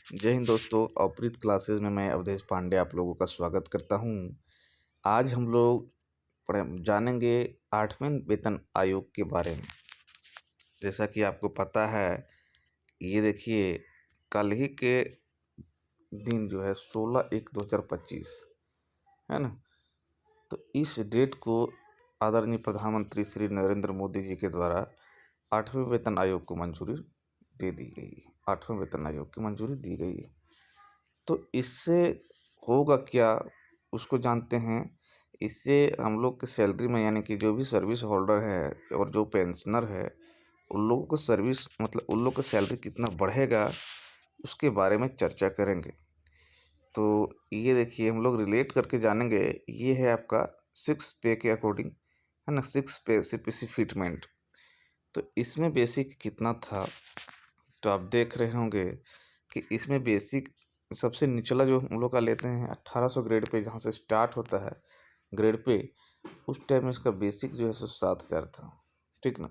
जय हिंद दोस्तों, अवप्रीत क्लासेस में मैं अवधेश पांडे आप लोगों का स्वागत करता हूं। आज हम लोग जानेंगे 8वें वेतन आयोग के बारे में। जैसा कि आपको पता है, ये देखिए, कल ही के दिन जो है 16/1/2025 है ना। तो इस डेट को आदरणीय प्रधानमंत्री श्री नरेंद्र मोदी जी के द्वारा 8वें वेतन आयोग को मंजूरी दे दी गई। 8वें वेतन आयोग की मंजूरी दी गई। तो इससे होगा क्या, उसको जानते हैं। इससे हम लोग की सैलरी में, यानी कि जो भी सर्विस होल्डर है और जो पेंशनर है, उन लोगों को सर्विस मतलब उन लोग का सैलरी कितना बढ़ेगा, उसके बारे में चर्चा करेंगे। तो ये देखिए, हम लोग रिलेट करके जानेंगे। ये है आपका 6 पे के अकॉर्डिंग, है ना, 6 पे सीपीसी फिटमेंट। तो इसमें बेसिक कितना था, तो आप देख रहे होंगे कि इसमें बेसिक सबसे निचला जो हम लोग का लेते हैं 1800 ग्रेड पे, जहाँ से स्टार्ट होता है ग्रेड पे, उस टाइम में इसका बेसिक जो है सो 7000 था। ठीक ना।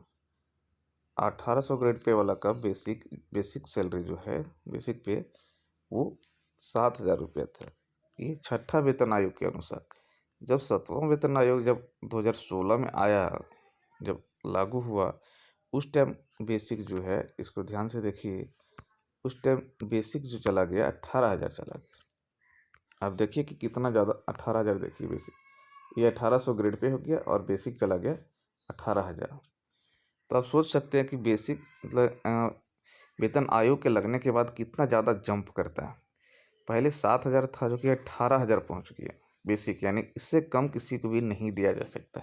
1800 ग्रेड पे वाला का बेसिक सैलरी जो है, बेसिक पे, वो 7000 रुपया था। ये छठा वेतन आयोग के अनुसार। जब 7वां वेतन आयोग जब 2016 में आया, जब लागू हुआ, उस टाइम बेसिक जो है, इसको ध्यान से देखिए, उस टाइम बेसिक जो चला गया 18,000 चला गया। अब देखिए कि कितना ज़्यादा, 18,000 देखिए बेसिक, ये 1800 ग्रेड पे हो गया और बेसिक चला गया 18,000। तो आप सोच सकते हैं कि बेसिक मतलब वेतन आयोग के लगने के बाद कितना ज़्यादा जंप करता है। पहले 7,000 था, जो कि 18,000 पहुँच गया बेसिक, यानी इससे कम किसी को भी नहीं दिया जा सकता।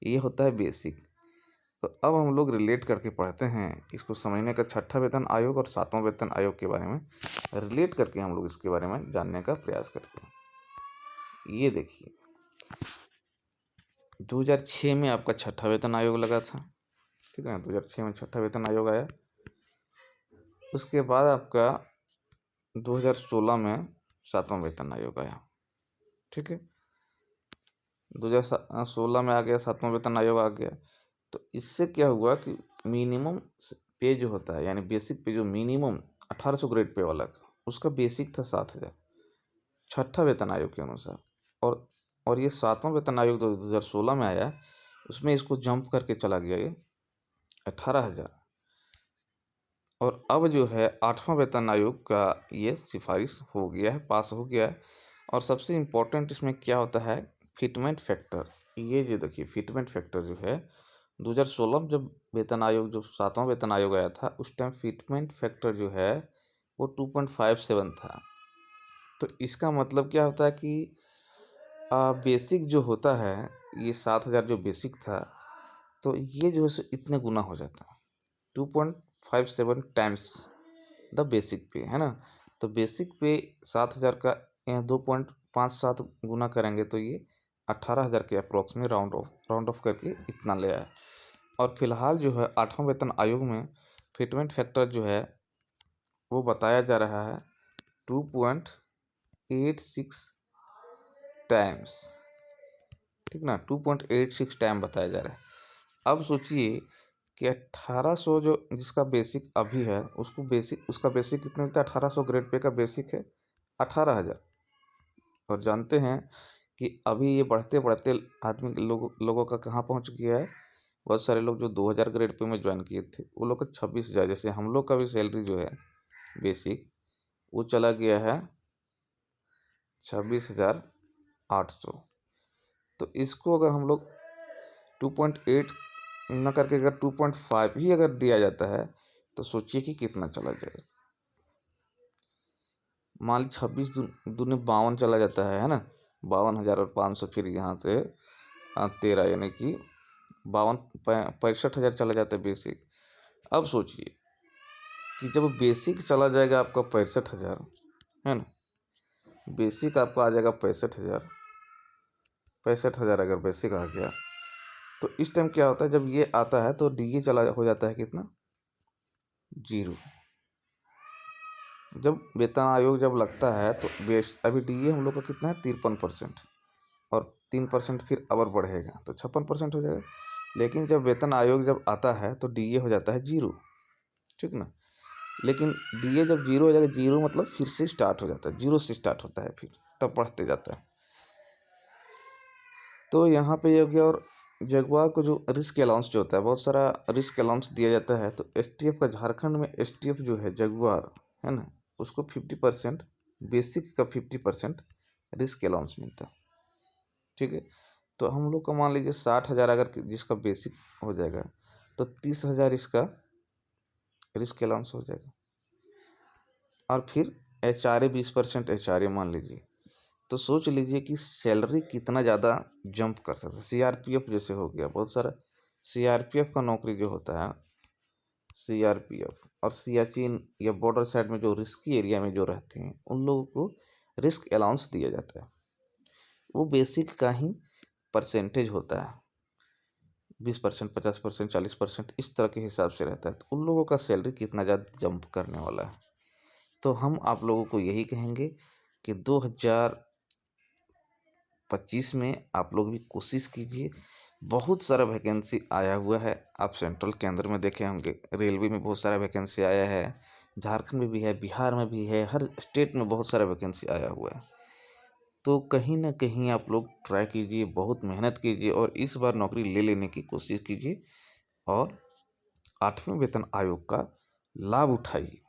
ये होता है बेसिक। तो अब हम लोग रिलेट करके पढ़ते हैं इसको समझने का। छठा वेतन आयोग और 7वां वेतन आयोग के बारे में रिलेट करके हम लोग इसके बारे में जानने का प्रयास करते हैं। ये देखिए, 2006 में आपका छठा वेतन आयोग लगा था। ठीक है, 2006 में छठा वेतन आयोग आया। उसके बाद आपका 2016 में 7वां वेतन आयोग आया। ठीक है, 2016 में आ गया, 7वां वेतन आयोग आ गया। तो इससे क्या हुआ कि मिनिमम पे जो होता है, यानी बेसिक पे जो मिनिमम 1800 ग्रेड पे वाला का, उसका बेसिक था 7000 छठा वेतन आयोग के अनुसार। और ये 7वां वेतन आयोग 2016 में आया, उसमें इसको जंप करके चला गया ये 18,000। और अब जो है 8वां वेतन आयोग का ये सिफारिश हो गया है, पास हो गया है। और सबसे इम्पोर्टेंट इसमें क्या होता है, फिटमेंट फैक्टर। ये जो देखिए, फिटमेंट फैक्टर जो है 2016 में जब वेतन आयोग, जो 7वां वेतन आयोग आया था, उस टाइम फिटमेंट फैक्टर जो है वो 2.57 था। तो इसका मतलब क्या होता है कि बेसिक जो होता है, ये 7,000 जो बेसिक था, तो ये जो है सो इतने गुना हो जाता है, 2.57 टाइम्स द बेसिक पे, है ना। तो बेसिक पे 7,000 का 2.57 गुना करेंगे तो ये 18,000 के अप्रोक्स में राउंड ऑफ करके इतना ले आया। और फिलहाल जो है 8वां वेतन आयोग में फिटमेंट फैक्टर जो है वो बताया जा रहा है 2.86 टाइम्स। ठीक ना, 2.86 टाइम बताया जा रहा है। अब सोचिए कि 1800 जो जिसका बेसिक अभी है, उसका बेसिक कितना मिलता है। 1800 ग्रेड पे का बेसिक है 18,000। और जानते हैं कि अभी ये बढ़ते बढ़ते आदमी लोगों का कहाँ पहुँच गया है। बहुत सारे लोग जो 2000 ग्रेड पे में ज्वाइन किए थे, वो लोग का 26,000, जैसे हम लोग का भी सैलरी जो है बेसिक, वो चला गया है 26,800। तो इसको अगर हम लोग 2.8 न करके अगर 2.5 ही अगर दिया जाता है, तो सोचिए कि कितना चला जाएगा। मान ली 26 दूनी 52 चला जाता है ना। 52,500, फिर यहाँ से 13, यानी कि 65,000 चला जाता है बेसिक। अब सोचिए कि जब बेसिक चला जाएगा आपका 65,000, है ना, बेसिक आपका आ जाएगा 65,000। 65,000 अगर बेसिक आ गया, तो इस टाइम क्या होता है, जब ये आता है तो डीए चला हो जाता है कितना, 0। जब वेतन आयोग जब लगता है तो अभी डीए हम लोग का कितना है, 53%। और 3% फिर और बढ़ेगा तो 56% हो जाएगा। लेकिन जब वेतन आयोग जब आता है तो डीए हो जाता है 0। ठीक ना। लेकिन DA जब जीरो हो जाएगा, जीरो मतलब फिर से स्टार्ट हो जाता है, जीरो से स्टार्ट होता है, फिर तब बढ़ते जाता है। तो यहाँ पे ये हो गया। और जगुआर को जो रिस्क अलाउंस जो होता है, बहुत सारा रिस्क अलाउंस दिया जाता है। तो STF का, झारखंड में STF जो है जगुआर है ना, उसको 50%, बेसिक का 50% रिस्क अलाउंस मिलता है। ठीक है, तो हम लोग का मान लीजिए 60,000 अगर जिसका बेसिक हो जाएगा, तो 30,000 इसका रिस्क अलाउंस हो जाएगा। और फिर HRA 20% HRA मान लीजिए, तो सोच लीजिए कि सैलरी कितना ज़्यादा जंप कर सकता है। CRPF जैसे हो गया, बहुत सारा CRPF का नौकरी जो होता है, CRPF और सियाचिन या बॉर्डर साइड में जो रिस्की एरिया में जो रहते हैं, उन लोगों को रिस्क अलाउंस दिया जाता है। वो बेसिक का ही परसेंटेज होता है, 20%, 50%, 40%, इस तरह के हिसाब से रहता है। तो उन लोगों का सैलरी कितना ज़्यादा जंप करने वाला है। तो हम आप लोगों को यही कहेंगे कि 2025 में आप लोग भी कोशिश कीजिए। बहुत सारा वैकेंसी आया हुआ है। आप सेंट्रल के अंदर में देखे होंगे, रेलवे में बहुत सारा वैकेंसी आया है, झारखंड में भी है, बिहार में भी है, हर स्टेट में बहुत सारा वैकेंसी आया हुआ है। तो कहीं ना कहीं आप लोग ट्राई कीजिए, बहुत मेहनत कीजिए और इस बार नौकरी ले लेने की कोशिश कीजिए और 8वें वेतन आयोग का लाभ उठाइए।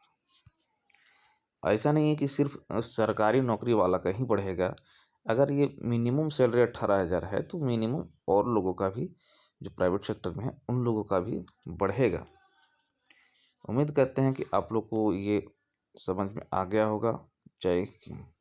ऐसा नहीं है कि सिर्फ सरकारी नौकरी वाला का ही बढ़ेगा। अगर ये मिनिमम सैलरी 18,000 है, तो मिनिमम और लोगों का भी, जो प्राइवेट सेक्टर में है, उन लोगों का भी बढ़ेगा। उम्मीद करते हैं कि आप लोग को ये समझ में आ गया होगा। जय हिंद।